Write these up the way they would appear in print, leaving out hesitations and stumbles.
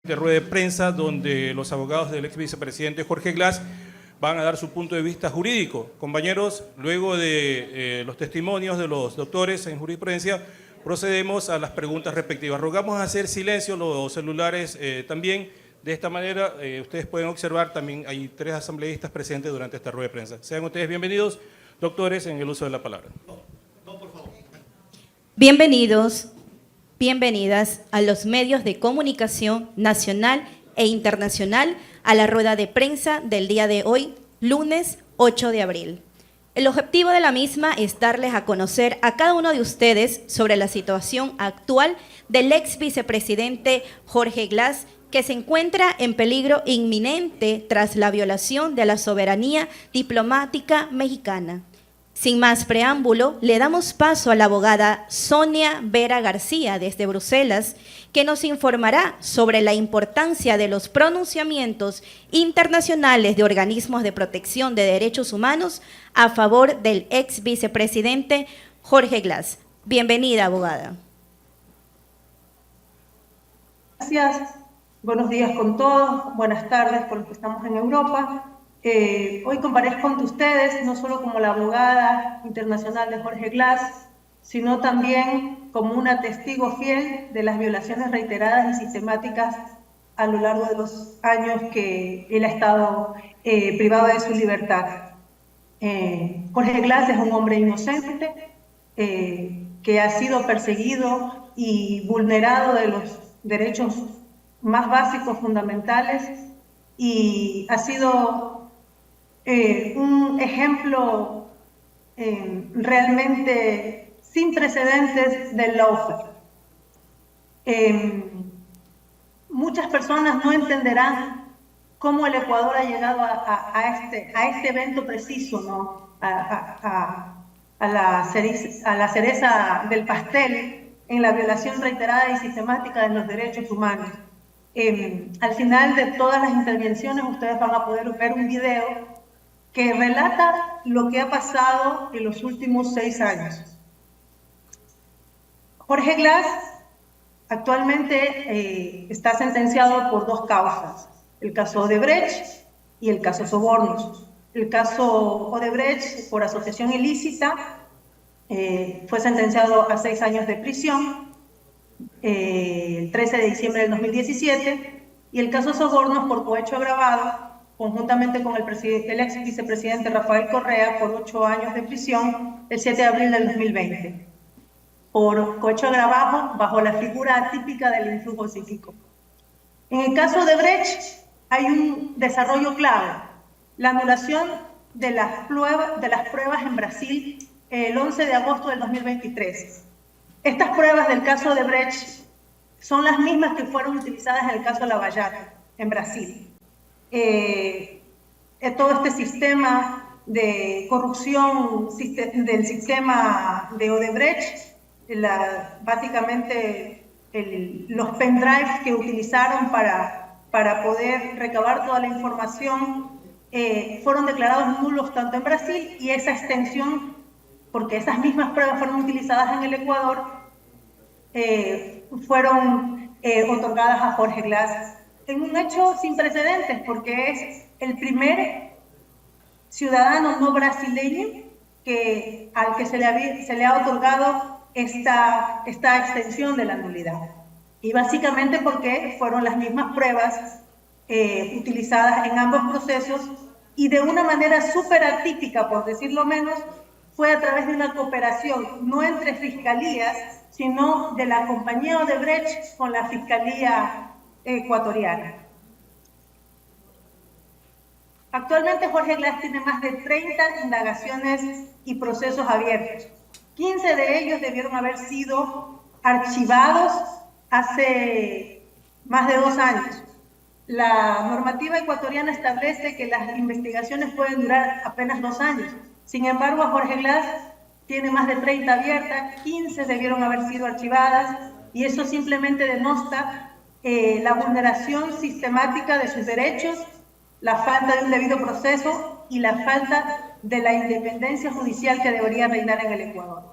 De rueda de prensa donde los abogados del ex vicepresidente Jorge Glass van a dar su punto de vista jurídico. Compañeros, luego de los testimonios de los doctores en jurisprudencia, procedemos a las preguntas respectivas. Rogamos hacer silencio los celulares también. De esta manera, ustedes pueden observar, también hay 3 asambleístas presentes durante esta rueda de prensa. Sean ustedes bienvenidos, doctores, en el uso de la palabra. No, por favor. Bienvenidos. Bienvenidas a los medios de comunicación nacional e internacional a la rueda de prensa del día de hoy, lunes 8 de abril. El objetivo de la misma es darles a conocer a cada uno de ustedes sobre la situación actual del ex vicepresidente Jorge Glass, que se encuentra en peligro inminente tras la violación de la soberanía diplomática mexicana. Sin más preámbulo, le damos paso a la abogada Sonia Vera García desde Bruselas, que nos informará sobre la importancia de los pronunciamientos internacionales de organismos de protección de derechos humanos a favor del ex vicepresidente Jorge Glass. Bienvenida, abogada. Gracias. Buenos días con todos. Buenas tardes con los que estamos en Europa. Hoy comparezco ante ustedes no solo como la abogada internacional de Jorge Glass, sino también como una testigo fiel de las violaciones reiteradas y sistemáticas a lo largo de los años que él ha estado privado de su libertad. Jorge Glass es un hombre inocente que ha sido perseguido y vulnerado de los derechos más básicos, fundamentales, y ha sido un ejemplo realmente sin precedentes del lawfare. Muchas personas no entenderán cómo el Ecuador ha llegado a este evento preciso, ¿no? a la cereza del pastel en la violación reiterada y sistemática de los derechos humanos. Al final de todas las intervenciones ustedes van a poder ver un video que relata lo que ha pasado en los últimos 6 años. Jorge Glass actualmente está sentenciado por 2 causas, el caso Odebrecht y el caso Sobornos. El caso Odebrecht, por asociación ilícita, fue sentenciado a 6 años de prisión el 13 de diciembre del 2017, y el caso Sobornos por cohecho agravado, conjuntamente con el ex vicepresidente Rafael Correa, por 8 años de prisión el 7 de abril del 2020, por cohecho agravado bajo la figura atípica del influjo psíquico. En el caso de Brecht hay un desarrollo clave: la anulación de las pruebas en Brasil el 11 de agosto del 2023. Estas pruebas del caso de Brecht son las mismas que fueron utilizadas en el caso Lavallato, en Brasil. Todo este sistema de corrupción del sistema de Odebrecht, básicamente los pendrives que utilizaron para poder recabar toda la información, fueron declarados nulos tanto en Brasil, y esa extensión, porque esas mismas pruebas fueron utilizadas en el Ecuador, fueron otorgadas a Jorge Glass en un hecho sin precedentes, porque es el primer ciudadano no brasileño al que se le ha otorgado esta extensión de la nulidad. Y básicamente porque fueron las mismas pruebas utilizadas en ambos procesos, y de una manera súper atípica, por decirlo menos, fue a través de una cooperación, no entre fiscalías, sino de la compañía Odebrecht con la fiscalía ecuatoriana. Actualmente Jorge Glass tiene más de 30 indagaciones y procesos abiertos. 15 de ellos debieron haber sido archivados hace más de 2 años. La normativa ecuatoriana establece que las investigaciones pueden durar apenas 2 años. Sin embargo, Jorge Glass tiene más de 30 abiertas, 15 debieron haber sido archivadas, y eso simplemente denota la vulneración sistemática de sus derechos, la falta de un debido proceso y la falta de la independencia judicial que debería reinar en el Ecuador.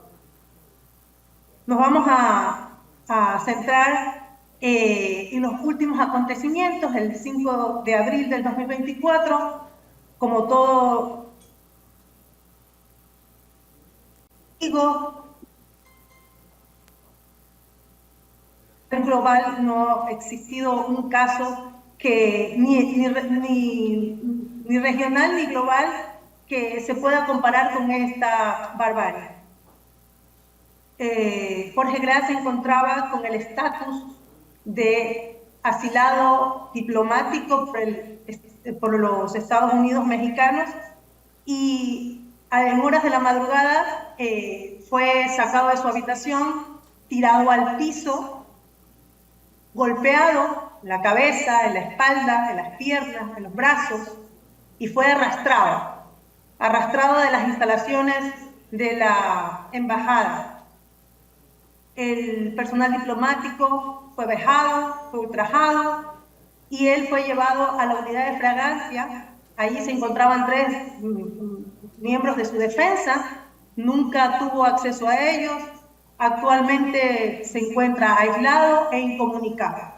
Nos vamos a centrar Y los últimos acontecimientos, el 5 de abril del 2024, como todo digo, en global no ha existido un caso que ni regional ni global que se pueda comparar con esta barbarie. Jorge Glass se encontraba con el estatus de asilado diplomático por los Estados Unidos mexicanos y en horas de la madrugada fue sacado de su habitación, tirado al piso, golpeado en la cabeza, en la espalda, en las piernas, en los brazos, y fue arrastrado de las instalaciones de la embajada. El personal diplomático fue vejado, fue ultrajado, y él fue llevado a la unidad de fragancia. Allí se encontraban 3 miembros de su defensa, nunca tuvo acceso a ellos, actualmente se encuentra aislado e incomunicado.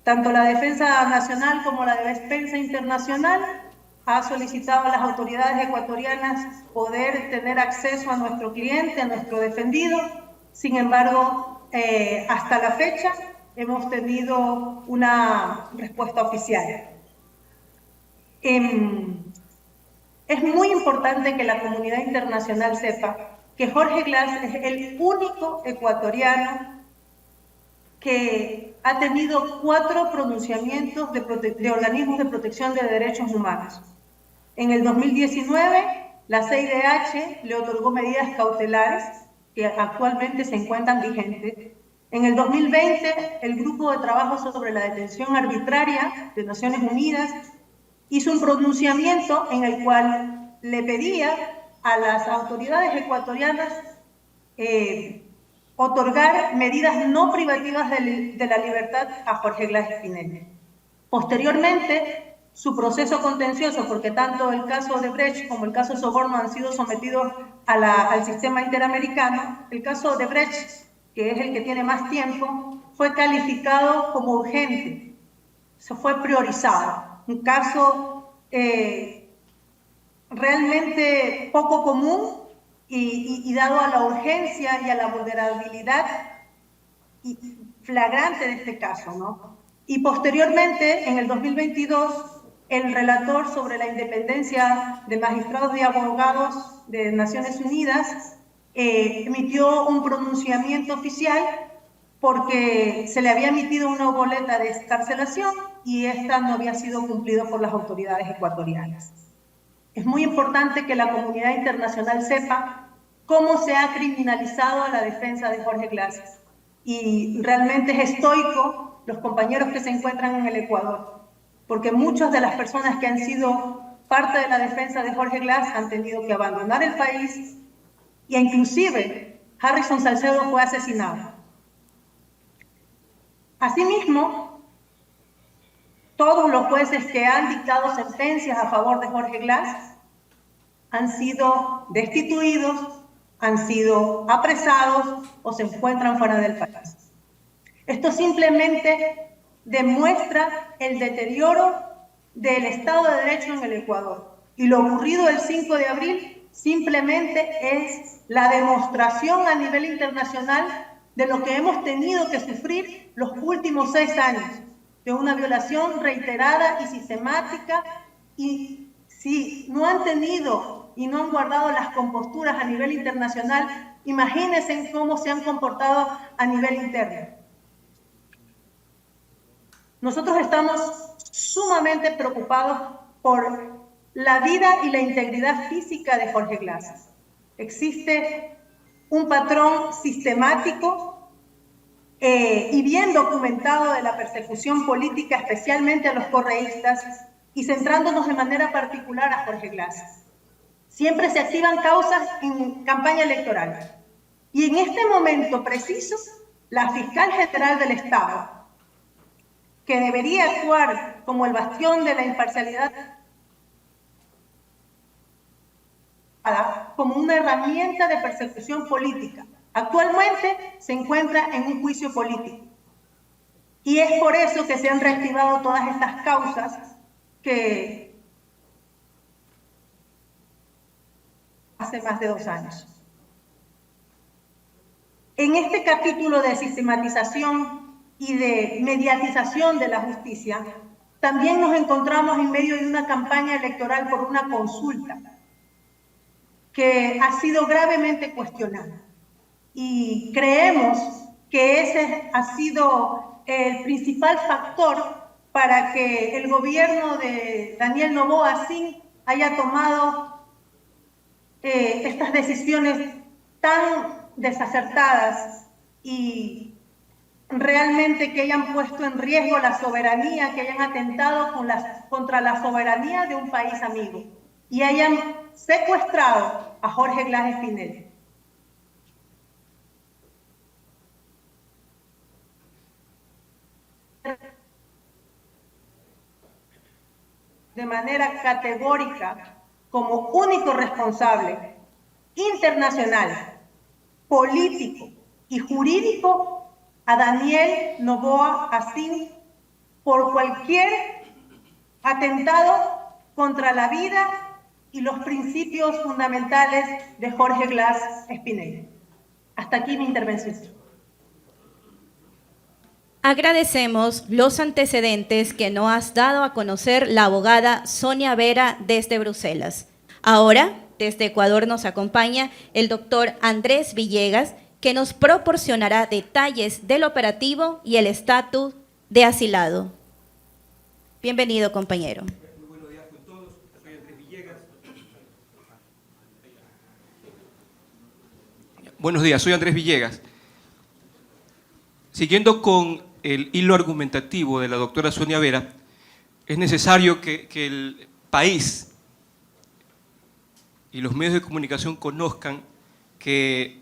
Tanto la Defensa Nacional como la Defensa Internacional ha solicitado a las autoridades ecuatorianas poder tener acceso a nuestro cliente, a nuestro defendido. Sin embargo, hasta la fecha hemos tenido una respuesta oficial. Es muy importante que la comunidad internacional sepa que Jorge Glass es el único ecuatoriano que ha tenido 4 pronunciamientos de organismos de protección de derechos humanos. En el 2019, la CIDH le otorgó medidas cautelares que actualmente se encuentran vigentes. En el 2020, el Grupo de Trabajo sobre la Detención Arbitraria de Naciones Unidas hizo un pronunciamiento en el cual le pedía a las autoridades ecuatorianas otorgar medidas no privativas de la libertad a Jorge Glass Spinelli. Posteriormente, su proceso contencioso, porque tanto el caso de Brecht como el caso Soborno han sido sometidos al sistema interamericano, el caso de Brecht, que es el que tiene más tiempo, fue calificado como urgente, se fue priorizado. Un caso realmente poco común y dado a la urgencia y a la vulnerabilidad flagrante de este caso, ¿no? Y posteriormente, en el 2022, el relator sobre la independencia de magistrados y abogados de Naciones Unidas emitió un pronunciamiento oficial porque se le había emitido una boleta de excarcelación y esta no había sido cumplida por las autoridades ecuatorianas. Es muy importante que la comunidad internacional sepa cómo se ha criminalizado a la defensa de Jorge Glass. Y realmente es estoico los compañeros que se encuentran en el Ecuador, porque muchas de las personas que han sido parte de la defensa de Jorge Glass han tenido que abandonar el país e inclusive Harrison Salcedo fue asesinado. Asimismo, todos los jueces que han dictado sentencias a favor de Jorge Glass han sido destituidos, han sido apresados o se encuentran fuera del país. Esto simplemente demuestra el deterioro del Estado de Derecho en el Ecuador. Y lo ocurrido el 5 de abril simplemente es la demostración a nivel internacional de lo que hemos tenido que sufrir los últimos 6 años, de una violación reiterada y sistemática, y si no han tenido y no han guardado las composturas a nivel internacional, imagínense cómo se han comportado a nivel interno. Nosotros estamos sumamente preocupados por la vida y la integridad física de Jorge Glass. Existe un patrón sistemático y bien documentado de la persecución política, especialmente a los correístas, y centrándonos de manera particular a Jorge Glass. Siempre se activan causas en campaña electoral. Y en este momento preciso, la fiscal general del Estado, que debería actuar como el bastión de la imparcialidad, como una herramienta de persecución política, actualmente se encuentra en un juicio político. Y es por eso que se han reactivado todas estas causas que hace más de 2 años. En este capítulo de sistematización y de mediatización de la justicia, también nos encontramos en medio de una campaña electoral por una consulta que ha sido gravemente cuestionada. Y creemos que ese ha sido el principal factor para que el gobierno de Daniel Noboa Sin haya tomado estas decisiones tan desacertadas y realmente que hayan puesto en riesgo la soberanía, que hayan atentado contra la soberanía de un país amigo y hayan secuestrado a Jorge Glass Espinel. De manera categórica como único responsable internacional, político y jurídico a Daniel Noboa Sin por cualquier atentado contra la vida y los principios fundamentales de Jorge Glass Espinel. Hasta aquí mi intervención. Agradecemos los antecedentes que nos has dado a conocer la abogada Sonia Vera desde Bruselas. Ahora, desde Ecuador nos acompaña el doctor Andrés Villegas, que nos proporcionará detalles del operativo y el estatus de asilado. Bienvenido, compañero. Muy buenos días con todos. Soy Andrés Villegas. Buenos días, soy Andrés Villegas. Siguiendo con el hilo argumentativo de la doctora Sonia Vera, es necesario que el país y los medios de comunicación conozcan que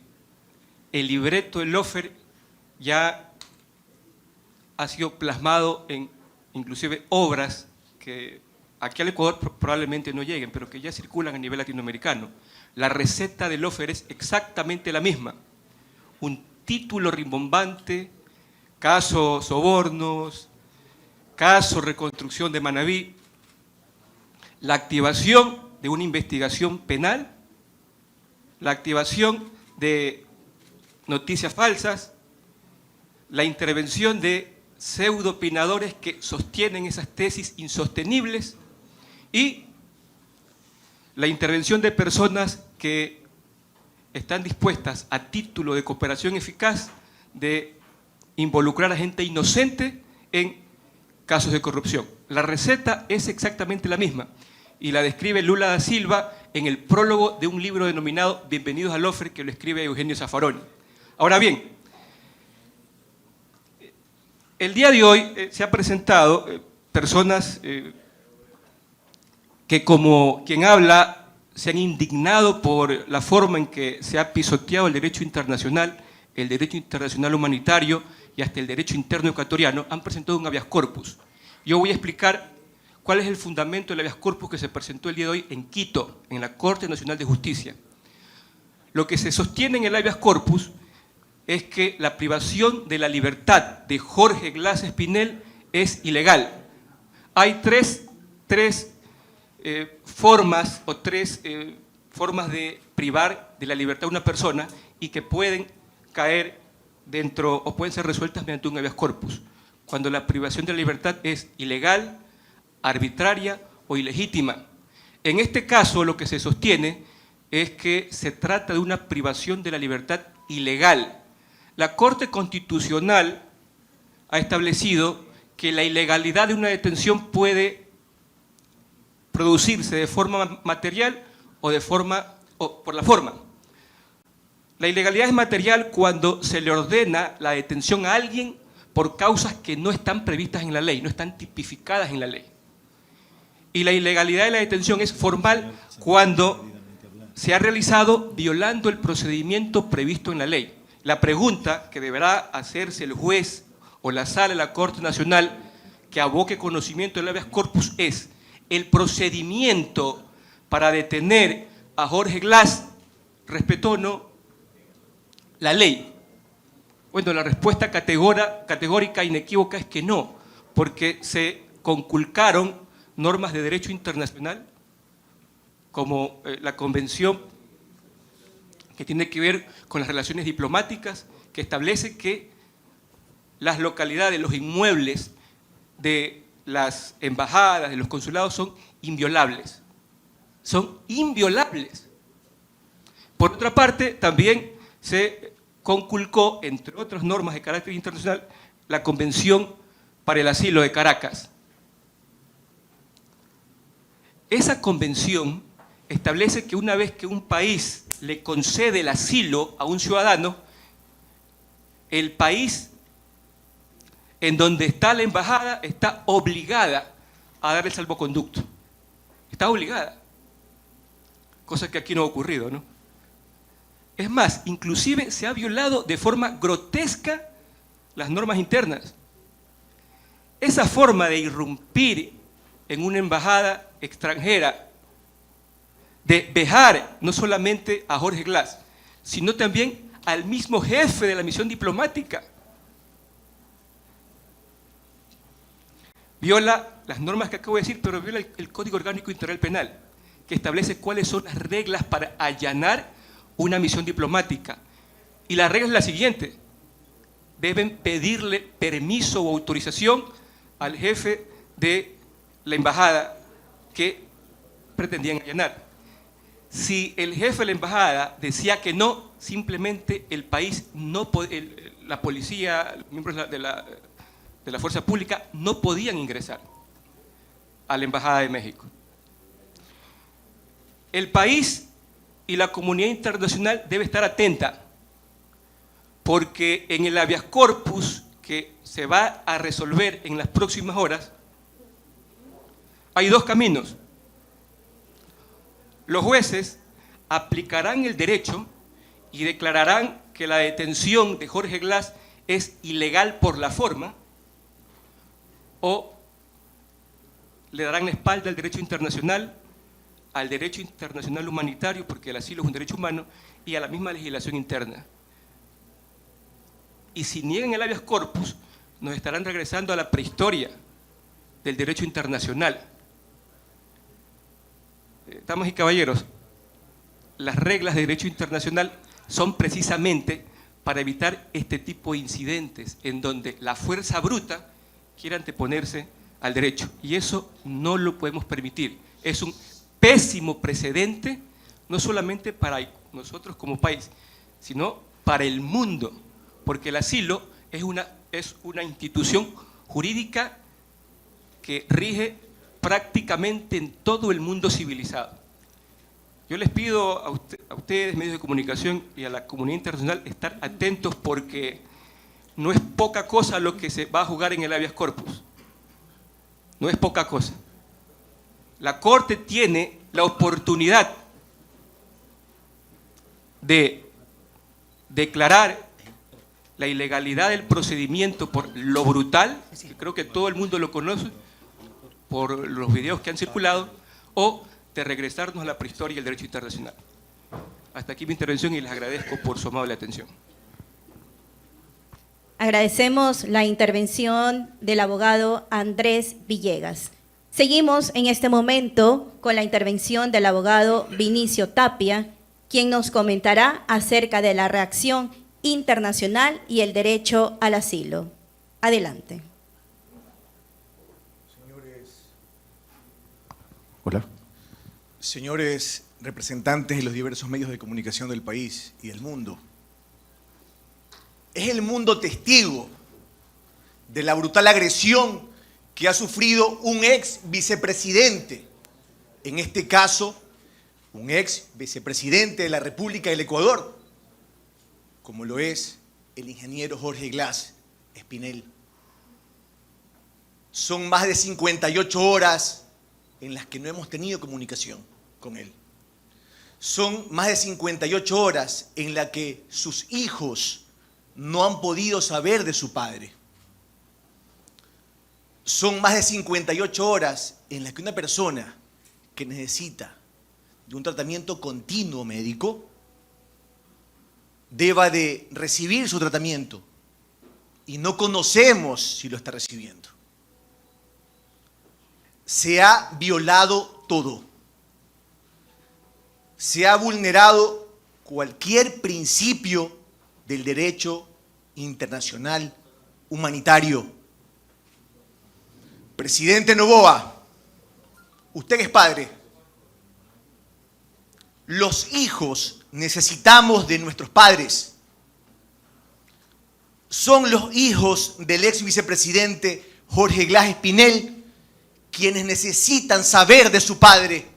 el libreto del Lofer ya ha sido plasmado en inclusive obras que aquí al Ecuador probablemente no lleguen, pero que ya circulan a nivel latinoamericano. La receta del Lofer es exactamente la misma. Un título rimbombante, caso sobornos, caso reconstrucción de Manabí, la activación de una investigación penal, la activación de noticias falsas, la intervención de pseudo-opinadores que sostienen esas tesis insostenibles y la intervención de personas que están dispuestas a título de cooperación eficaz de involucrar a gente inocente en casos de corrupción. La receta es exactamente la misma y la describe Lula da Silva en el prólogo de un libro denominado Bienvenidos al Lofer, que lo escribe Eugenio Zaffaroni. Ahora bien, el día de hoy se han presentado personas que, como quien habla, se han indignado por la forma en que se ha pisoteado el derecho internacional humanitario y hasta el derecho interno ecuatoriano. Han presentado un habeas corpus. Yo voy a explicar cuál es el fundamento del habeas corpus que se presentó el día de hoy en Quito, en la Corte Nacional de Justicia. Lo que se sostiene en el habeas corpus es que la privación de la libertad de Jorge Glass Espinel es ilegal. Hay tres formas de privar de la libertad a una persona y que pueden caer dentro o pueden ser resueltas mediante un habeas corpus. Cuando la privación de la libertad es ilegal, arbitraria o ilegítima. En este caso, lo que se sostiene es que se trata de una privación de la libertad ilegal. La Corte Constitucional ha establecido que la ilegalidad de una detención puede producirse de forma material o por la forma. La ilegalidad es material cuando se le ordena la detención a alguien por causas que no están previstas en la ley, no están tipificadas en la ley. Y la ilegalidad de la detención es formal cuando se ha realizado violando el procedimiento previsto en la ley. La pregunta que deberá hacerse el juez o la sala de la Corte Nacional que aboque conocimiento del habeas corpus es: ¿el procedimiento para detener a Jorge Glass respetó o no la ley? Bueno, la respuesta categórica e inequívoca es que no, porque se conculcaron normas de derecho internacional, como la convención que tiene que ver con las relaciones diplomáticas, que establece que las localidades, los inmuebles de las embajadas, de los consulados son inviolables. Son inviolables. Por otra parte, también se conculcó, entre otras normas de carácter internacional, la Convención para el Asilo de Caracas. Esa convención establece que una vez que un país le concede el asilo a un ciudadano, el país en donde está la embajada está obligada a dar el salvoconducto. Está obligada. Cosa que aquí no ha ocurrido, ¿no? Es más, inclusive se ha violado de forma grotesca las normas internas. Esa forma de irrumpir en una embajada extranjera, de vejar no solamente a Jorge Glass, sino también al mismo jefe de la misión diplomática, viola las normas que acabo de decir, pero viola el Código Orgánico Integral Penal, que establece cuáles son las reglas para allanar una misión diplomática. Y la regla es la siguiente: deben pedirle permiso o autorización al jefe de la embajada que pretendían allanar. Si el jefe de la embajada decía que no, simplemente el país, la policía, los miembros de la fuerza pública no podían ingresar a la embajada de México. El país y la comunidad internacional debe estar atenta, porque en el habeas corpus que se va a resolver en las próximas horas, hay dos caminos. Los jueces aplicarán el derecho y declararán que la detención de Jorge Glass es ilegal por la forma, o le darán la espalda al derecho internacional humanitario, porque el asilo es un derecho humano, y a la misma legislación interna. Y si niegan el habeas corpus, nos estarán regresando a la prehistoria del derecho internacional. Damas y caballeros, las reglas de derecho internacional son precisamente para evitar este tipo de incidentes en donde la fuerza bruta quiere anteponerse al derecho. Y eso no lo podemos permitir. Es un pésimo precedente, no solamente para nosotros como país, sino para el mundo, porque el asilo es una institución jurídica que rige prácticamente en todo el mundo civilizado. Yo les pido a ustedes, medios de comunicación, y a la comunidad internacional, estar atentos, porque no es poca cosa lo que se va a jugar en el habeas corpus. No es poca cosa. La Corte tiene la oportunidad de declarar la ilegalidad del procedimiento por lo brutal, que creo que todo el mundo lo conoce por los videos que han circulado, o de regresarnos a la prehistoria y el derecho internacional. Hasta aquí mi intervención y les agradezco por su amable atención. Agradecemos la intervención del abogado Andrés Villegas. Seguimos en este momento con la intervención del abogado Vinicio Tapia, quien nos comentará acerca de la reacción internacional y el derecho al asilo. Adelante. Hola. Señores representantes de los diversos medios de comunicación del país y del mundo, es el mundo testigo de la brutal agresión que ha sufrido un ex vicepresidente, en este caso, un ex vicepresidente de la República del Ecuador, como lo es el ingeniero Jorge Glass Espinel. Son más de 58 horas en las que no hemos tenido comunicación con él. Son más de 58 horas en las que sus hijos no han podido saber de su padre. Son más de 58 horas en las que una persona que necesita de un tratamiento continuo médico deba de recibir su tratamiento y no conocemos si lo está recibiendo. Se ha violado todo. Se ha vulnerado cualquier principio del derecho internacional humanitario. Presidente Noboa, usted es padre. Los hijos necesitamos de nuestros padres. Son los hijos del ex vicepresidente Jorge Glas Espinel quienes necesitan saber de su padre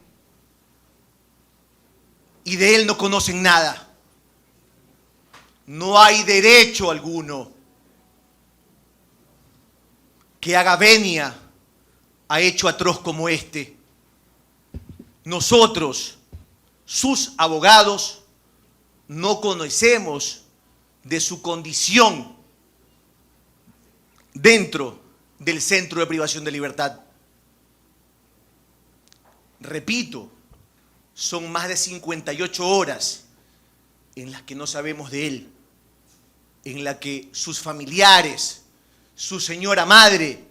y de él no conocen nada. No hay derecho alguno que haga venia a hecho atroz como este. Nosotros, sus abogados, no conocemos de su condición dentro del centro de privación de libertad. Repito, son más de 58 horas en las que no sabemos de él, en las que sus familiares, su señora madre,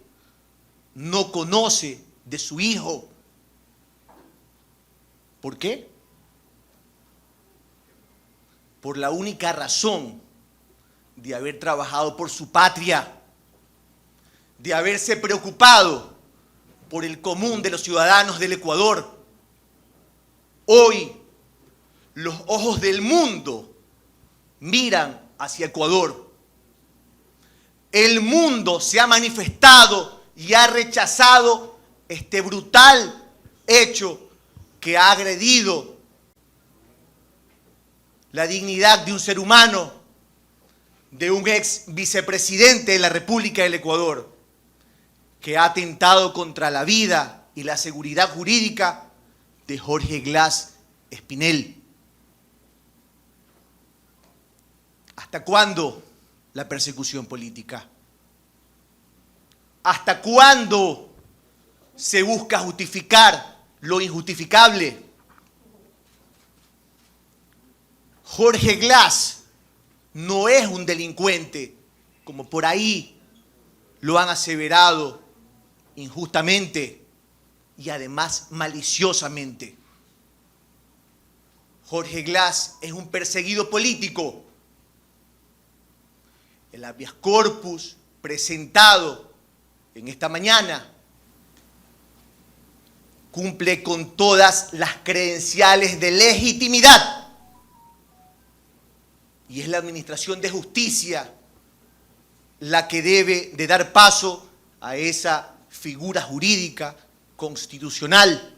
no conoce de su hijo. ¿Por qué? Por la única razón de haber trabajado por su patria, de haberse preocupado por el común de los ciudadanos del Ecuador. Hoy, los ojos del mundo miran hacia Ecuador. El mundo se ha manifestado y ha rechazado este brutal hecho que ha agredido la dignidad de un ser humano, de un ex vicepresidente de la República del Ecuador, que ha atentado contra la vida y la seguridad jurídica de Jorge Glas Espinel. ¿Hasta cuándo la persecución política? ¿Hasta cuándo se busca justificar lo injustificable? Jorge Glas no es un delincuente, como por ahí lo han aseverado injustamente y además maliciosamente. Jorge Glas es un perseguido político. El habeas corpus presentado en esta mañana cumple con todas las credenciales de legitimidad y es la Administración de Justicia la que debe de dar paso a esa figura jurídica constitucional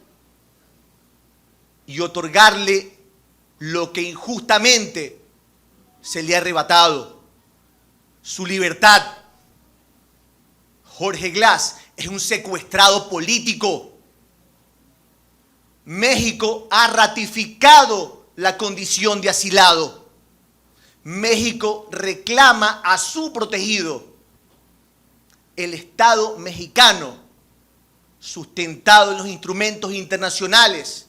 y otorgarle lo que injustamente se le ha arrebatado, su libertad. Jorge Glas es un secuestrado político. México ha ratificado la condición de asilado. México reclama a su protegido. El Estado mexicano, sustentado en los instrumentos internacionales,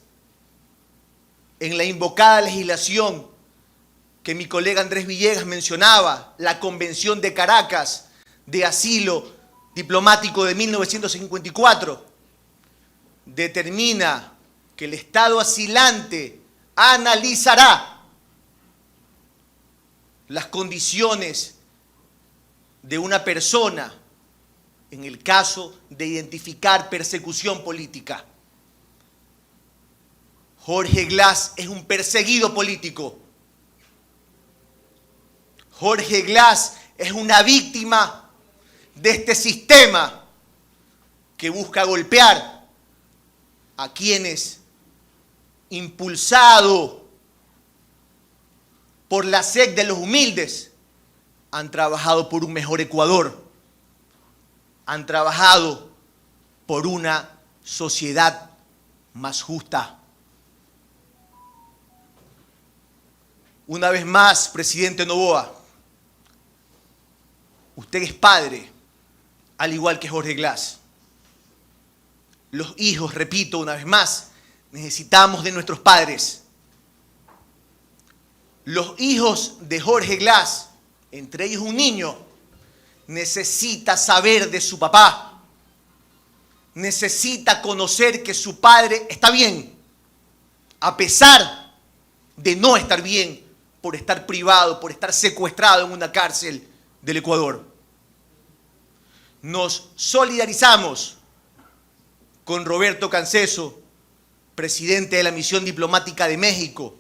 en la invocada legislación que mi colega Andrés Villegas mencionaba, la Convención de Caracas de Asilo Diplomático de 1954, determina que el Estado asilante analizará las condiciones de una persona en el caso de identificar persecución política. Jorge Glas es un perseguido político. Jorge Glas es una víctima de este sistema que busca golpear a quienes, impulsado por la sed de los humildes, han trabajado por un mejor Ecuador, han trabajado por una sociedad más justa. Una vez más, presidente Noboa, usted es padre, al igual que Jorge Glas. Los hijos, repito una vez más, necesitamos de nuestros padres. Los hijos de Jorge Glas, entre ellos un niño, necesita saber de su papá, necesita conocer que su padre está bien, a pesar de no estar bien, por estar privado, por estar secuestrado en una cárcel del Ecuador. Nos solidarizamos con Roberto Canseso, presidente de la Misión Diplomática de México,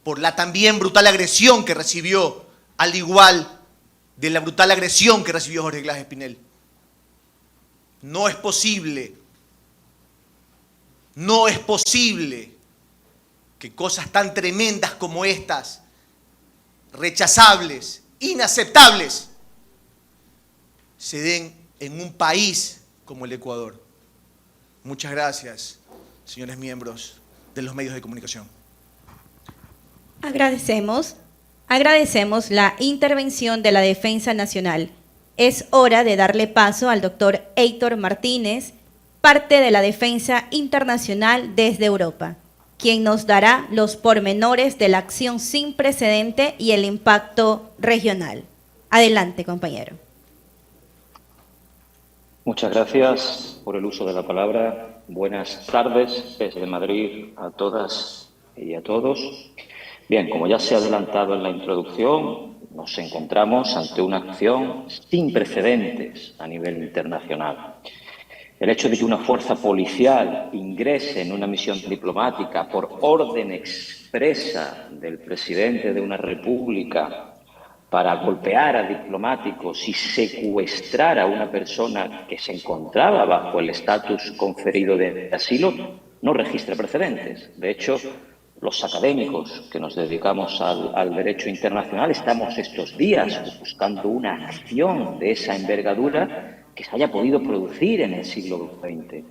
por la también brutal agresión que recibió, al igual de la brutal agresión que recibió Jorge Glas Espinel. No es posible que cosas tan tremendas como estas, rechazables, inaceptables, se den en un país como el Ecuador. Muchas gracias, señores miembros de los medios de comunicación. Agradecemos la intervención de la Defensa Nacional. Es hora de darle paso al doctor Héctor Martínez, parte de la Defensa Internacional desde Europa, quien nos dará los pormenores de la acción sin precedente y el impacto regional. Adelante, compañero. Muchas gracias por el uso de la palabra. Buenas tardes desde Madrid a todas y a todos. Bien, como ya se ha adelantado en la introducción, nos encontramos ante una acción sin precedentes a nivel internacional. El hecho de que una fuerza policial ingrese en una misión diplomática por orden expresa del presidente de una república para golpear a diplomáticos y secuestrar a una persona que se encontraba bajo el estatus conferido de asilo no registra precedentes. De hecho, los académicos que nos dedicamos al derecho internacional estamos estos días buscando una acción de esa envergadura que se haya podido producir en el siglo XX.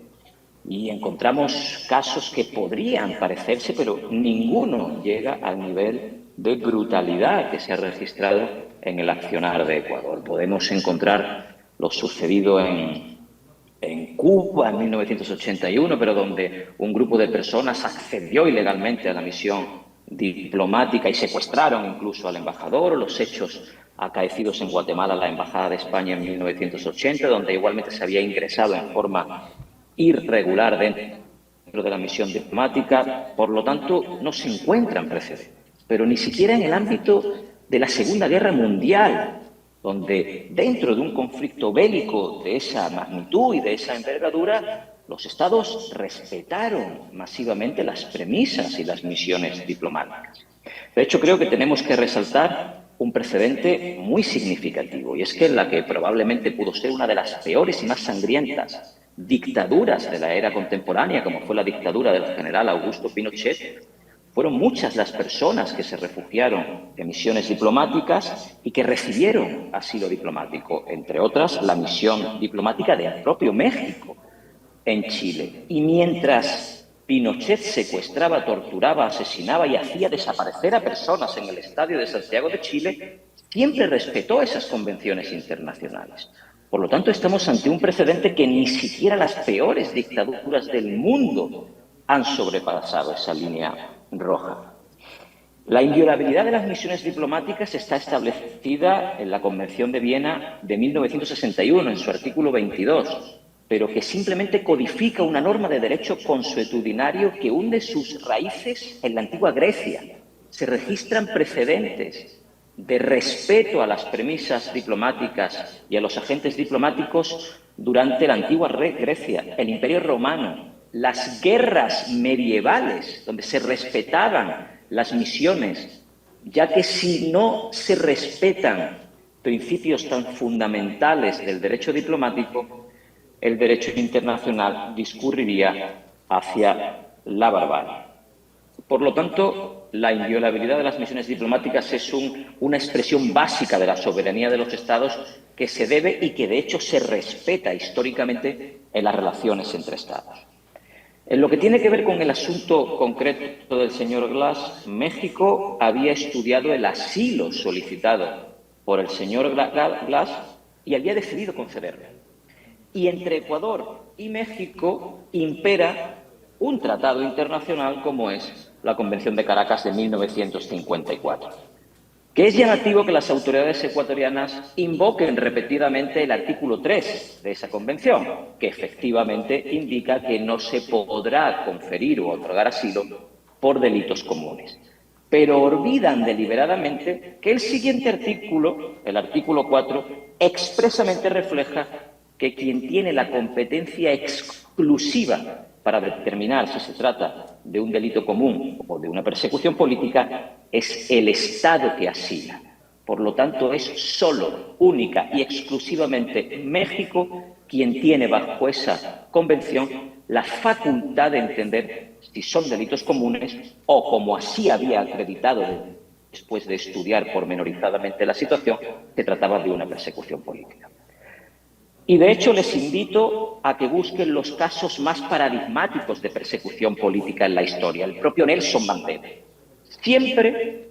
Y encontramos casos que podrían parecerse, pero ninguno llega al nivel de brutalidad que se ha registrado en el accionar de Ecuador. Podemos encontrar lo sucedido en Cuba en 1981, pero donde un grupo de personas accedió ilegalmente a la misión diplomática y secuestraron incluso al embajador, o los hechos acaecidos en Guatemala, la Embajada de España en 1980, donde igualmente se había ingresado en forma irregular dentro de la misión diplomática. Por lo tanto, no se encuentran precedentes, pero ni siquiera en el ámbito de la Segunda Guerra Mundial, donde dentro de un conflicto bélico de esa magnitud y de esa envergadura, los Estados respetaron masivamente las premisas y las misiones diplomáticas. De hecho, creo que tenemos que resaltar un precedente muy significativo, y es que en la que probablemente pudo ser una de las peores y más sangrientas dictaduras de la era contemporánea, como fue la dictadura del general Augusto Pinochet, fueron muchas las personas que se refugiaron en misiones diplomáticas y que recibieron asilo diplomático, entre otras la misión diplomática del propio México en Chile. Y mientras Pinochet secuestraba, torturaba, asesinaba y hacía desaparecer a personas en el Estadio de Santiago de Chile, siempre respetó esas convenciones internacionales. Por lo tanto, estamos ante un precedente que ni siquiera las peores dictaduras del mundo han sobrepasado esa línea roja. La inviolabilidad de las misiones diplomáticas está establecida en la Convención de Viena de 1961, en su artículo 22, pero que simplemente codifica una norma de derecho consuetudinario que hunde sus raíces en la antigua Grecia. Se registran precedentes de respeto a las premisas diplomáticas y a los agentes diplomáticos durante la antigua Grecia, el Imperio Romano, las guerras medievales, donde se respetaban las misiones, ya que si no se respetan principios tan fundamentales del derecho diplomático, el derecho internacional discurriría hacia la barbarie. Por lo tanto, la inviolabilidad de las misiones diplomáticas es una expresión básica de la soberanía de los Estados que se debe y que de hecho se respeta históricamente en las relaciones entre Estados. En lo que tiene que ver con el asunto concreto del señor Glas, México había estudiado el asilo solicitado por el señor Glas y había decidido concederlo. Y entre Ecuador y México impera un tratado internacional como es la Convención de Caracas de 1954. que es llamativo que las autoridades ecuatorianas invoquen repetidamente el artículo 3 de esa convención, que efectivamente indica que no se podrá conferir o otorgar asilo por delitos comunes. Pero olvidan deliberadamente que el siguiente artículo, el artículo 4, expresamente refleja que quien tiene la competencia exclusiva para determinar si se trata de un delito común o de una persecución política es el Estado que asila. Por lo tanto, es solo, única y exclusivamente México quien tiene bajo esa convención la facultad de entender si son delitos comunes o, como así había acreditado después de estudiar pormenorizadamente la situación, se trataba de una persecución política. Y, de hecho, les invito a que busquen los casos más paradigmáticos de persecución política en la historia. El propio Nelson Mandela. Siempre,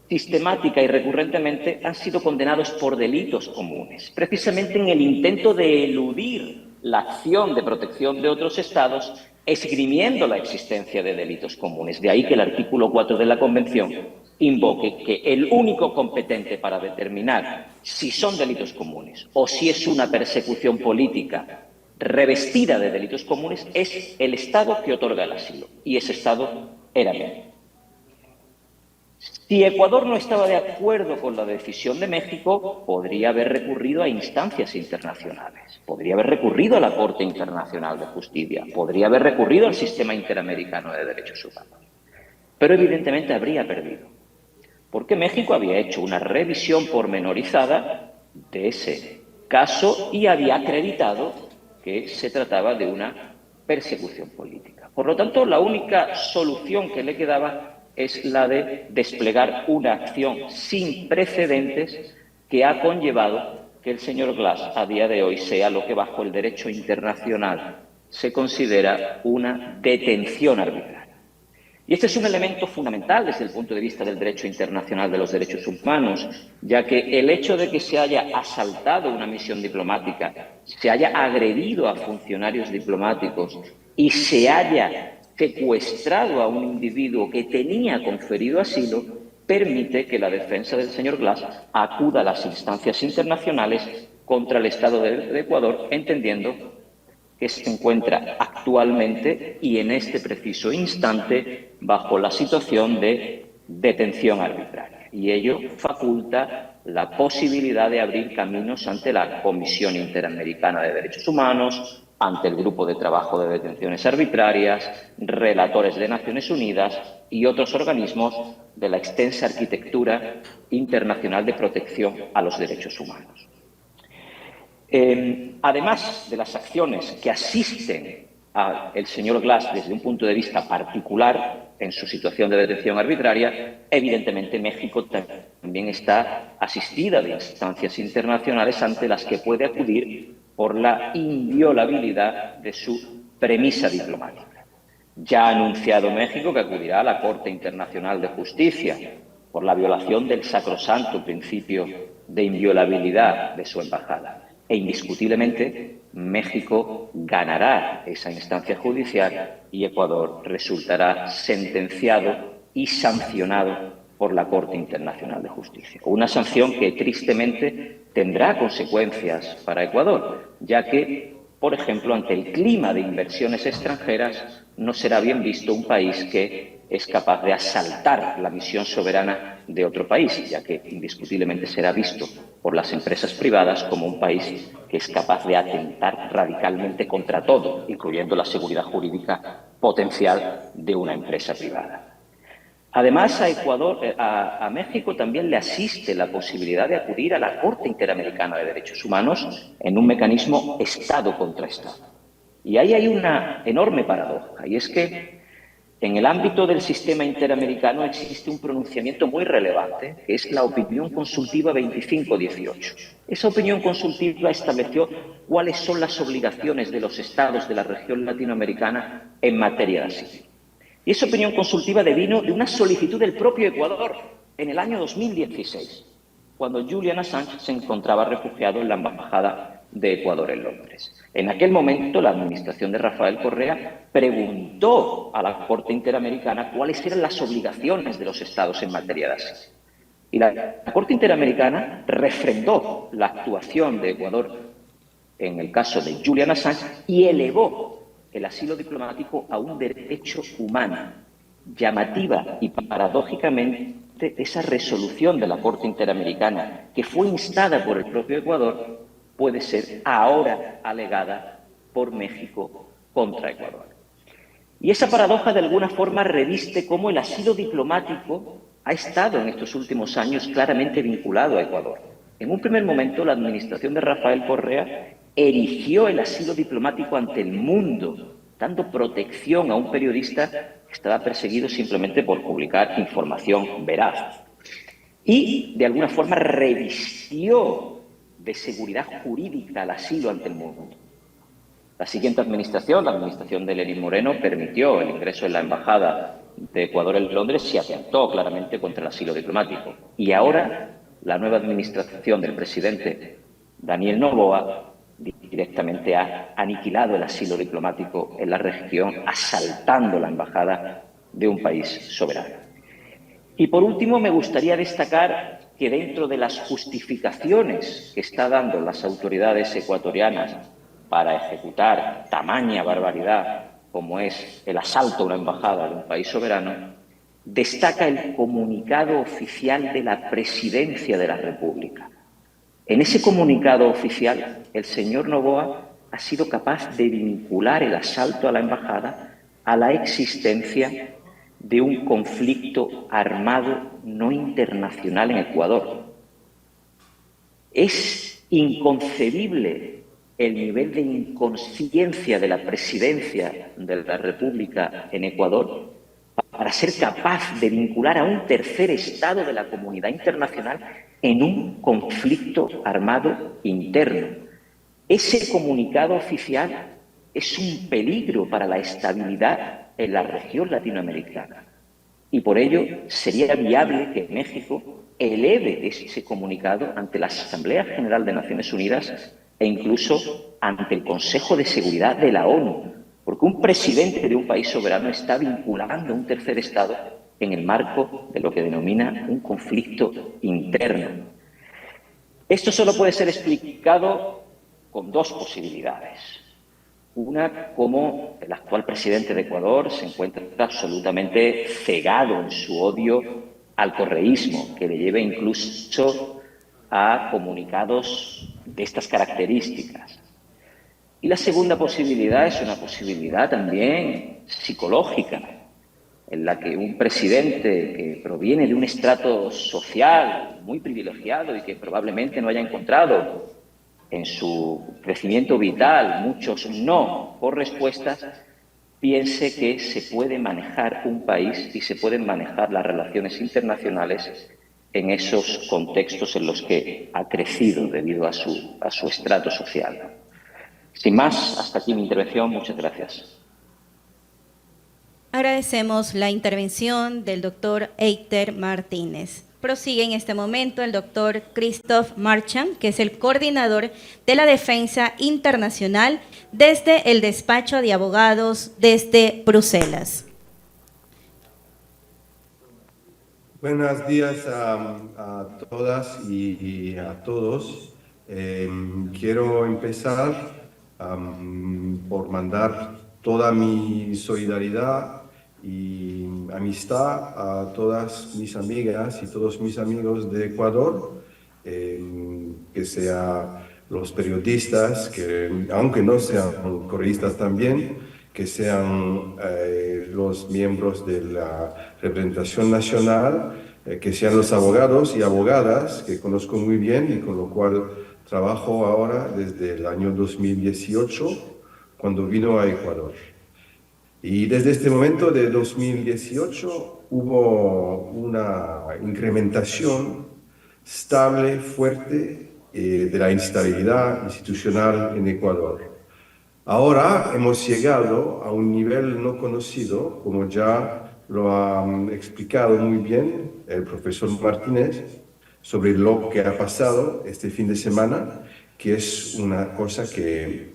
sistemática y recurrentemente, han sido condenados por delitos comunes, precisamente en el intento de eludir la acción de protección de otros estados, esgrimiendo la existencia de delitos comunes. De ahí que el artículo 4 de la Convención invoque que el único competente para determinar si son delitos comunes o si es una persecución política revestida de delitos comunes es el Estado que otorga el asilo. Y ese Estado era México. Si Ecuador no estaba de acuerdo con la decisión de México, podría haber recurrido a instancias internacionales, podría haber recurrido a la Corte Internacional de Justicia, podría haber recurrido al Sistema Interamericano de Derechos Humanos. Pero evidentemente habría perdido, porque México había hecho una revisión pormenorizada de ese caso y había acreditado que se trataba de una persecución política. Por lo tanto, la única solución que le quedaba es la de desplegar una acción sin precedentes que ha conllevado que el señor Glass a día de hoy sea lo que bajo el derecho internacional se considera una detención arbitraria. Y este es un elemento fundamental desde el punto de vista del derecho internacional de los derechos humanos, ya que el hecho de que se haya asaltado una misión diplomática, se haya agredido a funcionarios diplomáticos y se haya secuestrado a un individuo que tenía conferido asilo, permite que la defensa del señor Glass acuda a las instancias internacionales contra el Estado de Ecuador, entendiendo que se encuentra actualmente y en este preciso instante bajo la situación de detención arbitraria. Y ello faculta la posibilidad de abrir caminos ante la Comisión Interamericana de Derechos Humanos, ante el Grupo de Trabajo de Detenciones Arbitrarias, relatores de Naciones Unidas y otros organismos de la extensa arquitectura internacional de protección a los derechos humanos. Además de las acciones que asisten al señor Glass desde un punto de vista particular en su situación de detención arbitraria, evidentemente México también está asistida de instancias internacionales ante las que puede acudir por la inviolabilidad de su premisa diplomática. Ya ha anunciado México que acudirá a la Corte Internacional de Justicia por la violación del sacrosanto principio de inviolabilidad de su embajada. E indiscutiblemente México ganará esa instancia judicial y Ecuador resultará sentenciado y sancionado por la Corte Internacional de Justicia. Una sanción que tristemente tendrá consecuencias para Ecuador, ya que, por ejemplo, ante el clima de inversiones extranjeras, no será bien visto un país que es capaz de asaltar la misión soberana de otro país, ya que indiscutiblemente será visto por las empresas privadas como un país que es capaz de atentar radicalmente contra todo, incluyendo la seguridad jurídica potencial de una empresa privada. Además, a México también le asiste la posibilidad de acudir a la Corte Interamericana de Derechos Humanos en un mecanismo Estado contra Estado. Y ahí hay una enorme paradoja, y es que en el ámbito del sistema interamericano existe un pronunciamiento muy relevante, que es la Opinión Consultiva 2518. Esa opinión consultiva estableció cuáles son las obligaciones de los estados de la región latinoamericana en materia de asilo. Y esa opinión consultiva devino de una solicitud del propio Ecuador en el año 2016, cuando Julian Assange se encontraba refugiado en la Embajada de Ecuador en Londres. En aquel momento, la administración de Rafael Correa preguntó a la Corte Interamericana cuáles eran las obligaciones de los estados en materia de asilo. Y la Corte Interamericana refrendó la actuación de Ecuador en el caso de Julian Assange y elevó el asilo diplomático a un derecho humano. Llamativa y paradójicamente esa resolución de la Corte Interamericana, que fue instada por el propio Ecuador, puede ser ahora alegada por México contra Ecuador. Y esa paradoja de alguna forma reviste cómo el asilo diplomático ha estado en estos últimos años claramente vinculado a Ecuador. En un primer momento, la administración de Rafael Correa erigió el asilo diplomático ante el mundo, dando protección a un periodista que estaba perseguido simplemente por publicar información veraz. Y, de alguna forma, revistió de seguridad jurídica al asilo ante el mundo. La siguiente administración, la administración de Lenín Moreno, permitió el ingreso en la embajada de Ecuador en Londres y atentó claramente contra el asilo diplomático. Y ahora, la nueva administración del presidente Daniel Noboa directamente ha aniquilado el asilo diplomático en la región, asaltando la embajada de un país soberano. Y por último, me gustaría destacar que dentro de las justificaciones que están dando las autoridades ecuatorianas para ejecutar tamaña barbaridad como es el asalto a una embajada de un país soberano, destaca el comunicado oficial de la Presidencia de la República. En ese comunicado oficial, el señor Noboa ha sido capaz de vincular el asalto a la embajada a la existencia de un conflicto armado no internacional en Ecuador. Es inconcebible el nivel de inconsciencia de la Presidencia de la República en Ecuador para ser capaz de vincular a un tercer Estado de la comunidad internacional en un conflicto armado interno. Ese comunicado oficial es un peligro para la estabilidad en la región latinoamericana y por ello sería viable que México eleve ese comunicado ante la Asamblea General de Naciones Unidas e incluso ante el Consejo de Seguridad de la ONU, porque un presidente de un país soberano está vinculando a un tercer Estado en el marco de lo que denomina un conflicto interno. Esto solo puede ser explicado con dos posibilidades. Una, como el actual presidente de Ecuador se encuentra absolutamente cegado en su odio al correísmo, que le lleva incluso a comunicados de estas características. Y la segunda posibilidad es una posibilidad también psicológica, en la que un presidente que proviene de un estrato social muy privilegiado y que probablemente no haya encontrado en su crecimiento vital muchos no por respuestas, piense que se puede manejar un país y se pueden manejar las relaciones internacionales en esos contextos en los que ha crecido debido a su estrato social. Sin más, hasta aquí mi intervención. Muchas gracias. Agradecemos la intervención del doctor Eiter Martínez. Prosigue en este momento el doctor Christophe Marchand, que es el coordinador de la Defensa Internacional desde el despacho de abogados desde Bruselas. Buenos días a todas y a todos. Quiero empezar por mandar toda mi solidaridad y amistad a todas mis amigas y todos mis amigos de Ecuador, que sean los periodistas, que aunque no sean correístas también, que sean los miembros de la representación nacional, que sean los abogados y abogadas que conozco muy bien y con lo cual trabajo ahora desde el año 2018, cuando vino a Ecuador. Y desde este momento de 2018 hubo una incrementación estable, fuerte, de la instabilidad institucional en Ecuador. Ahora hemos llegado a un nivel no conocido, como ya lo ha explicado muy bien el profesor Martínez, sobre lo que ha pasado este fin de semana, que es una cosa que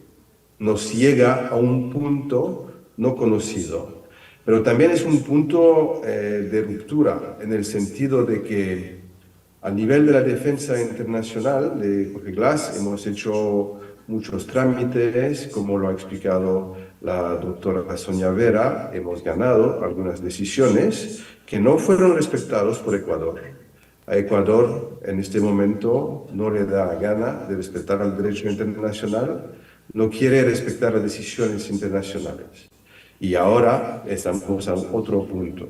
nos llega a un punto no conocido. Pero también es un punto de ruptura, en el sentido de que A nivel de la defensa internacional de Jorge Glass hemos hecho muchos trámites, como lo ha explicado la doctora Sonia Vera, hemos ganado algunas decisiones que no fueron respetadas por Ecuador. A Ecuador en este momento no le da gana de respetar el derecho internacional, no quiere respetar las decisiones internacionales. Y ahora estamos a otro punto.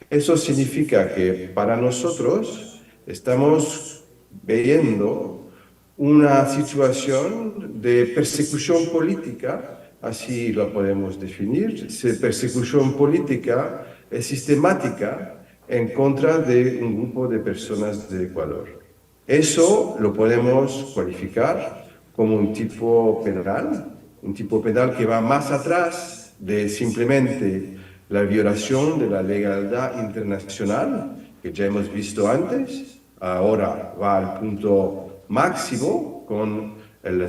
Eso significa que para nosotros estamos viendo una situación de persecución política, así lo podemos definir. Persecución política es sistemática en contra de un grupo de personas de Ecuador. Eso lo podemos cualificar como un tipo penal que va más atrás de simplemente la violación de la legalidad internacional, que ya hemos visto antes, ahora va al punto máximo con el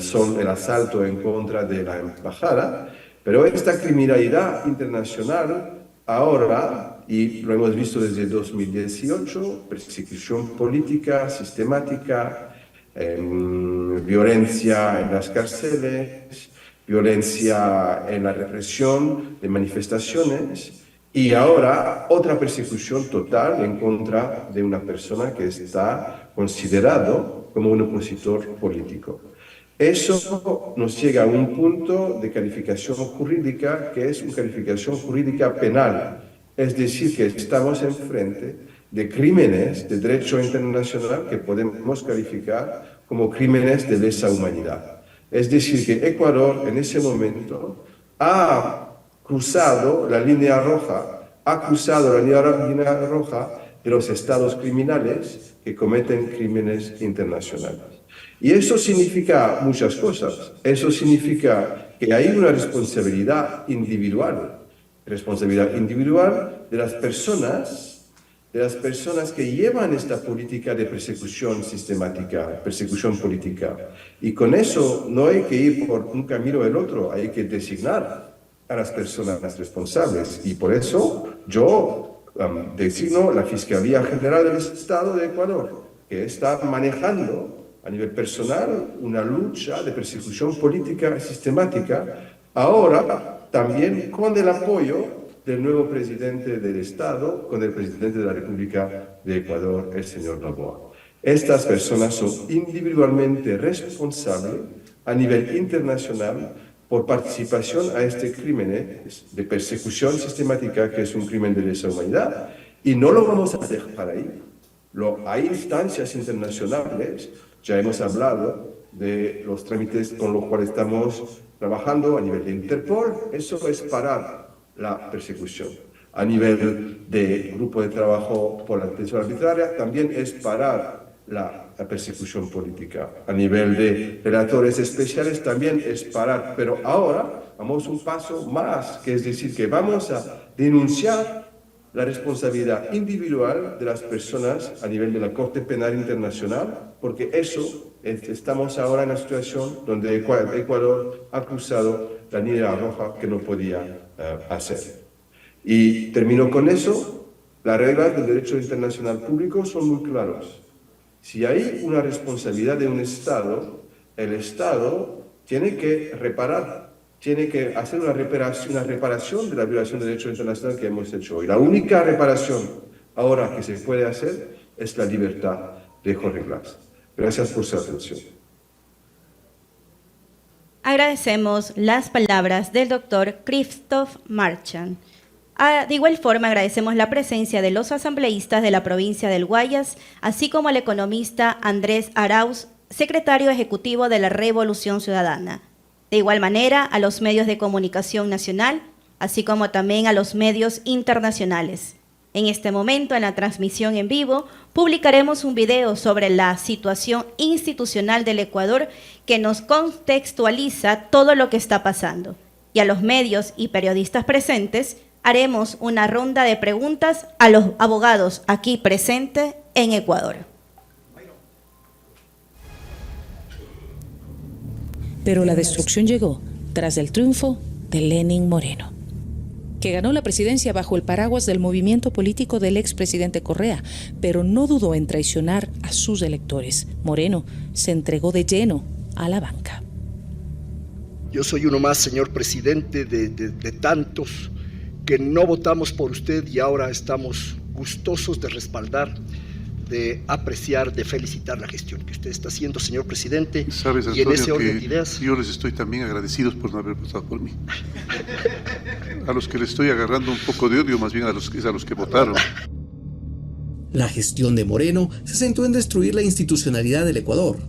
asalto en contra de la embajada, pero esta criminalidad internacional ahora, y lo hemos visto desde 2018, persecución política sistemática, violencia en las cárceles, violencia en la represión de manifestaciones y ahora otra persecución total en contra de una persona que está considerado como un opositor político. Eso nos llega a un punto de calificación jurídica que es una calificación jurídica penal, es decir, que estamos enfrente de crímenes de derecho internacional que podemos calificar como crímenes de lesa humanidad. Es decir, que Ecuador en ese momento ha cruzado la línea roja de los estados criminales que cometen crímenes internacionales. Y eso significa muchas cosas. Eso significa que hay una responsabilidad individual de las personas que llevan esta política de persecución sistemática, persecución política. Y con eso no hay que ir por un camino o el otro, hay que designar a las personas responsables. Y por eso yo designo la Fiscalía General del Estado de Ecuador, que está manejando a nivel personal una lucha de persecución política sistemática, ahora también con el apoyo del nuevo presidente del Estado, con el presidente de la República de Ecuador, el señor Noboa. Estas personas son individualmente responsables a nivel internacional por participación a este crimen de persecución sistemática, que es un crimen de lesa humanidad, y no lo vamos a dejar ahí. Hay instancias internacionales, ya hemos hablado de los trámites con los cuales estamos trabajando a nivel de Interpol, eso es parar la persecución. A nivel de grupo de trabajo por la detención arbitraria, también es parar la persecución política. A nivel de relatores especiales, también es parar. Pero ahora vamos un paso más, que es decir, que vamos a denunciar la responsabilidad individual de las personas a nivel de la Corte Penal Internacional, porque estamos ahora en una situación donde Ecuador ha cruzado la línea roja que no podía hacer. Y termino con eso. Las reglas del derecho internacional público son muy claras. Si hay una responsabilidad de un Estado, el Estado tiene que reparar, tiene que hacer una reparación de la violación del derecho internacional que hemos hecho hoy. La única reparación ahora que se puede hacer es la libertad de Jorge Glass. Gracias por su atención. Agradecemos las palabras del doctor Christoph Marchand. De igual forma, agradecemos la presencia de los asambleístas de la provincia del Guayas, así como al economista Andrés Arauz, secretario ejecutivo de la Revolución Ciudadana. De igual manera, a los medios de comunicación nacional, así como también a los medios internacionales. En este momento, en la transmisión en vivo, publicaremos un video sobre la situación institucional del Ecuador que nos contextualiza todo lo que está pasando. Y a los medios y periodistas presentes, haremos una ronda de preguntas a los abogados aquí presentes en Ecuador. Pero la destrucción llegó tras el triunfo de Lenín Moreno. que ganó la presidencia bajo el paraguas del movimiento político del expresidente Correa, pero no dudó en traicionar a sus electores. Moreno se entregó de lleno a la banca. Yo soy uno más, señor presidente, de tantos que no votamos por usted y ahora estamos gustosos de respaldar, de apreciar, de felicitar la gestión que usted está haciendo, señor presidente. Sabes, y en ese Antonio, orden de ideas, yo les estoy también agradecidos por no haber votado por mí. A los que les estoy agarrando un poco de odio, más bien a los que votaron. La gestión de Moreno se centró en destruir la institucionalidad del Ecuador.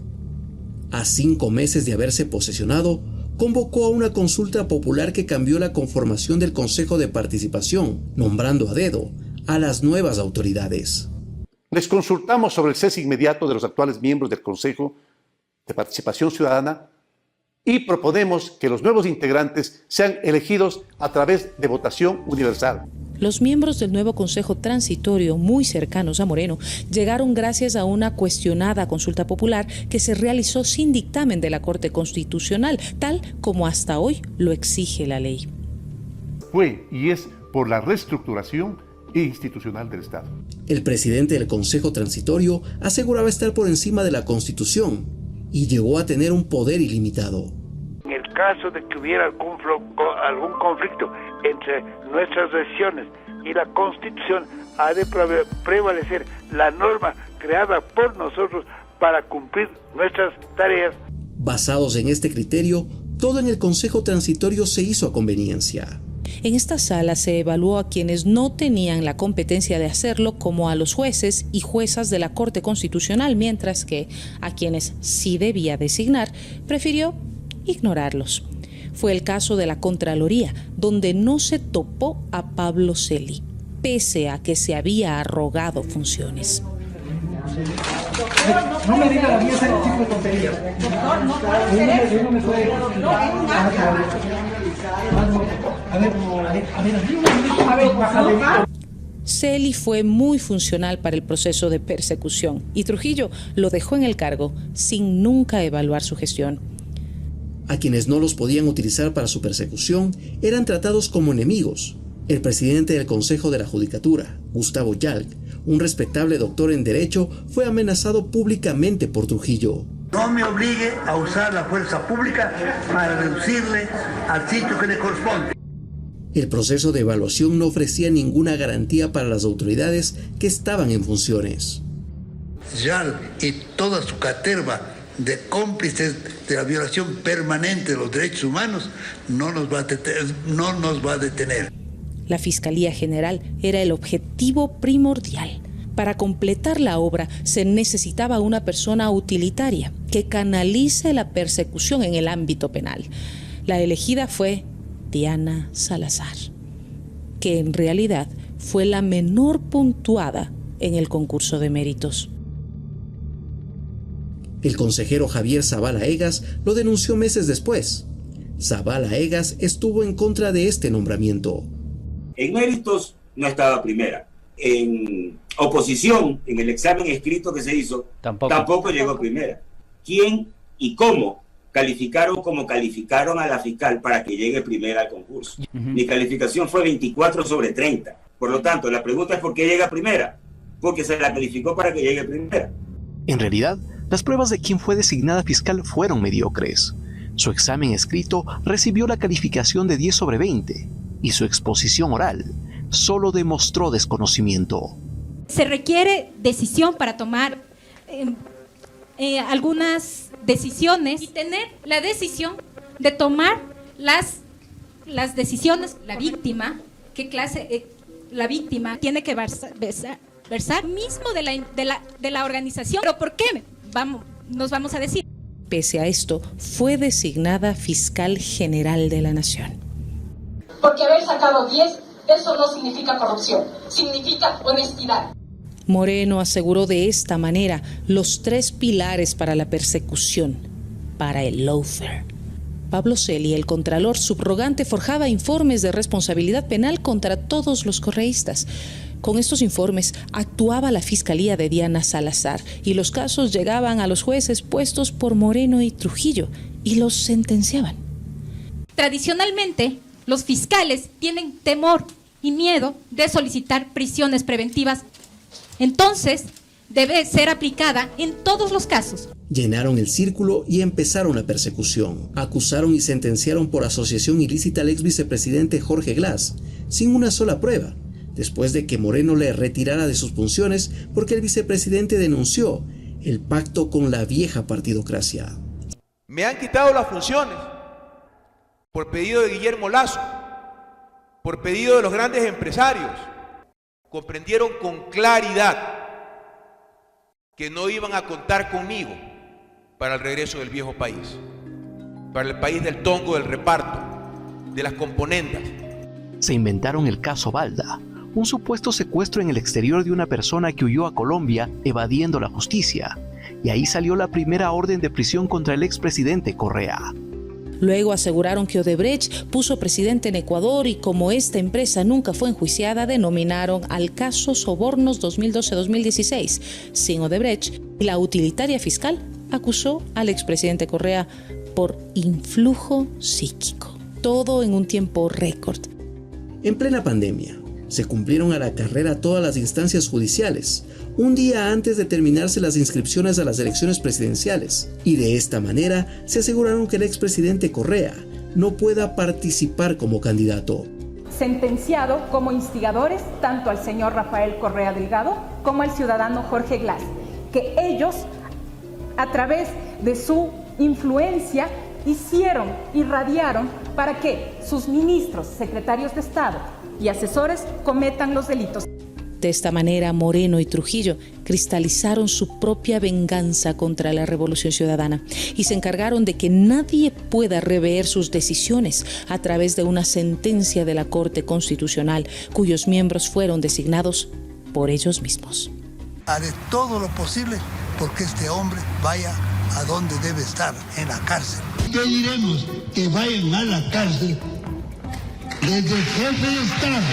A 5 meses de haberse posesionado, convocó a una consulta popular que cambió la conformación del Consejo de Participación, nombrando a dedo a las nuevas autoridades. Les consultamos sobre el cese inmediato de los actuales miembros del Consejo de Participación Ciudadana y proponemos que los nuevos integrantes sean elegidos a través de votación universal. Los miembros del nuevo Consejo Transitorio, muy cercanos a Moreno, llegaron gracias a una cuestionada consulta popular que se realizó sin dictamen de la Corte Constitucional, tal como hasta hoy lo exige la ley. Fue y es por la reestructuración institucional del Estado. El presidente del Consejo Transitorio aseguraba estar por encima de la Constitución y llegó a tener un poder ilimitado. En el caso de que hubiera algún conflicto entre nuestras decisiones y la Constitución, ha de prevalecer la norma creada por nosotros para cumplir nuestras tareas. Basados en este criterio, todo en el Consejo Transitorio se hizo a conveniencia. En esta sala se evaluó a quienes no tenían la competencia de hacerlo, como a los jueces y juezas de la Corte Constitucional, mientras que a quienes sí debía designar, prefirió ignorarlos. Fue el caso de la Contraloría, donde no se topó a Pablo Celi, pese a que se había arrogado funciones. No me diga la mía ese tipo de tonterías. No me puede. Celi fue muy funcional para el proceso de persecución y Trujillo lo dejó en el cargo sin nunca evaluar su gestión. A quienes no los podían utilizar para su persecución eran tratados como enemigos. El presidente del Consejo de la Judicatura, Gustavo Yalc, un respetable doctor en Derecho, fue amenazado públicamente por Trujillo. No me obligue a usar la fuerza pública para reducirle al sitio que le corresponde. El proceso de evaluación no ofrecía ninguna garantía para las autoridades que estaban en funciones. Yalc y toda su caterva de cómplices de la violación permanente de los derechos humanos no nos va a detener. La Fiscalía General era el objetivo primordial. Para completar la obra se necesitaba una persona utilitaria que canalice la persecución en el ámbito penal. La elegida fue Diana Salazar, que en realidad fue la menor puntuada en el concurso de méritos. El consejero Javier Zavala Egas lo denunció meses después. Zavala Egas estuvo en contra de este nombramiento. En méritos no estaba primera. En oposición, en el examen escrito que se hizo, tampoco llegó primera. ¿Quién y cómo calificaron como calificaron a la fiscal para que llegue primera al concurso? Mi calificación fue 24/30. Por lo tanto, la pregunta es ¿por qué llega primera? Porque se la calificó para que llegue primera. En realidad, las pruebas de quién fue designada fiscal fueron mediocres. Su examen escrito recibió la calificación de 10/20 y su exposición oral solo demostró desconocimiento. Se requiere decisión para tomar algunas decisiones y tener la decisión de tomar las decisiones. La víctima, ¿qué clase? La víctima tiene que versar mismo de la organización. ¿Pero por qué? Nos vamos a decir. Pese a esto, fue designada fiscal general de la Nación. Porque haber sacado 10, eso no significa corrupción, significa honestidad. Moreno aseguró de esta manera los 3 pilares para la persecución, para el lawfare. Pablo Celi, el contralor subrogante, forjaba informes de responsabilidad penal contra todos los correístas. Con estos informes actuaba la Fiscalía de Diana Salazar y los casos llegaban a los jueces puestos por Moreno y Trujillo y los sentenciaban. Tradicionalmente, los fiscales tienen temor y miedo de solicitar prisiones preventivas. Entonces, debe ser aplicada en todos los casos. Llenaron el círculo y empezaron la persecución. Acusaron y sentenciaron por asociación ilícita al ex vicepresidente Jorge Glass, sin una sola prueba, después de que Moreno le retirara de sus funciones porque el vicepresidente denunció el pacto con la vieja partidocracia. Me han quitado las funciones por pedido de Guillermo Lasso, por pedido de los grandes empresarios. Comprendieron con claridad que no iban a contar conmigo para el regreso del viejo país, para el país del tongo, del reparto, de las componendas. Se inventaron el caso Balda, un supuesto secuestro en el exterior de una persona que huyó a Colombia evadiendo la justicia, y ahí salió la primera orden de prisión contra el expresidente Correa. Luego aseguraron que Odebrecht puso presidente en Ecuador y como esta empresa nunca fue enjuiciada, denominaron al caso Sobornos 2012-2016. Sin Odebrecht, la utilitaria fiscal acusó al expresidente Correa por influjo psíquico. Todo en un tiempo récord. En plena pandemia, se cumplieron a la carrera todas las instancias judiciales, un día antes de terminarse las inscripciones a las elecciones presidenciales, y de esta manera se aseguraron que el expresidente Correa no pueda participar como candidato. Sentenciado como instigadores tanto al señor Rafael Correa Delgado como al ciudadano Jorge Glass, que ellos, a través de su influencia, irradiaron para que sus ministros, secretarios de Estado y asesores cometan los delitos. De esta manera, Moreno y Trujillo cristalizaron su propia venganza contra la Revolución Ciudadana y se encargaron de que nadie pueda rever sus decisiones a través de una sentencia de la Corte Constitucional, cuyos miembros fueron designados por ellos mismos. Haré todo lo posible porque este hombre vaya a donde debe estar, en la cárcel. Pediremos que vayan a la cárcel desde el jefe de Estado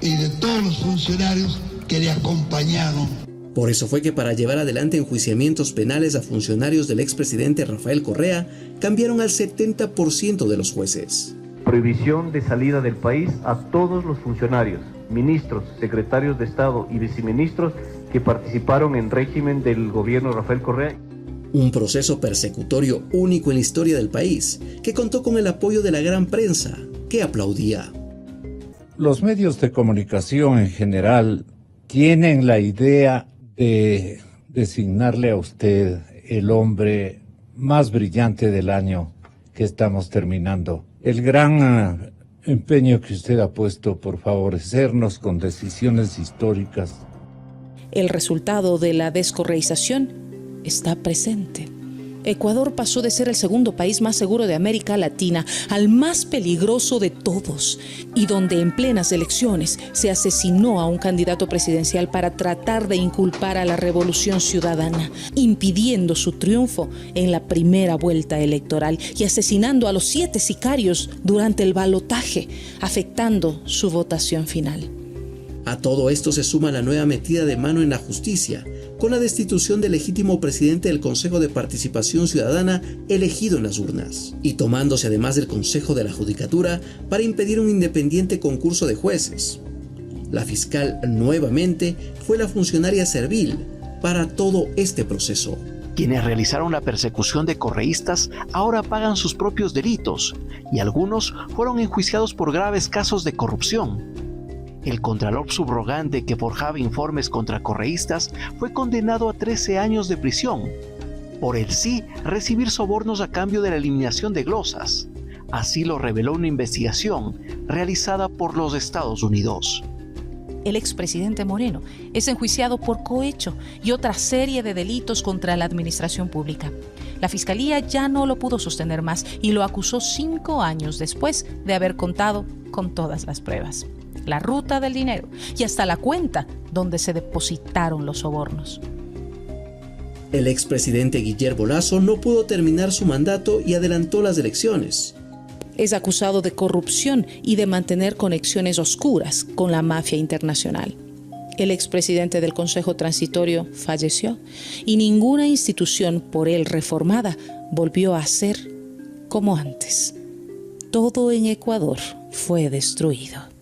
y de todos los funcionarios que le acompañaron. Por eso fue que para llevar adelante enjuiciamientos penales a funcionarios del expresidente Rafael Correa, cambiaron al 70% de los jueces. Prohibición de salida del país a todos los funcionarios, ministros, secretarios de Estado y viceministros que participaron en régimen del gobierno de Rafael Correa. Un proceso persecutorio único en la historia del país, que contó con el apoyo de la gran prensa, que aplaudía. Los medios de comunicación en general tienen la idea de designarle a usted el hombre más brillante del año que estamos terminando. El gran empeño que usted ha puesto por favorecernos con decisiones históricas. El resultado de la descorreización está presente. Ecuador pasó de ser el segundo país más seguro de América Latina al más peligroso de todos, y donde en plenas elecciones se asesinó a un candidato presidencial para tratar de inculpar a la Revolución Ciudadana, impidiendo su triunfo en la primera vuelta electoral y asesinando a los 7 sicarios durante el balotaje, afectando su votación final. A todo esto se suma la nueva metida de mano en la justicia, con la destitución del legítimo presidente del Consejo de Participación Ciudadana elegido en las urnas, y tomándose además del Consejo de la Judicatura para impedir un independiente concurso de jueces. La fiscal nuevamente fue la funcionaria servil para todo este proceso. Quienes realizaron la persecución de correístas ahora pagan sus propios delitos, y algunos fueron enjuiciados por graves casos de corrupción. El contralor subrogante que forjaba informes contra correístas fue condenado a 13 años de prisión, por el sí recibir sobornos a cambio de la eliminación de glosas. Así lo reveló una investigación realizada por los Estados Unidos. El expresidente Moreno es enjuiciado por cohecho y otra serie de delitos contra la administración pública. La fiscalía ya no lo pudo sostener más y lo acusó 5 años después de haber contado con todas las pruebas, la ruta del dinero y hasta la cuenta donde se depositaron los sobornos. El expresidente Guillermo Lasso no pudo terminar su mandato y adelantó las elecciones. Es acusado de corrupción y de mantener conexiones oscuras con la mafia internacional. El expresidente del Consejo Transitorio falleció y ninguna institución por él reformada volvió a ser como antes. Todo en Ecuador fue destruido.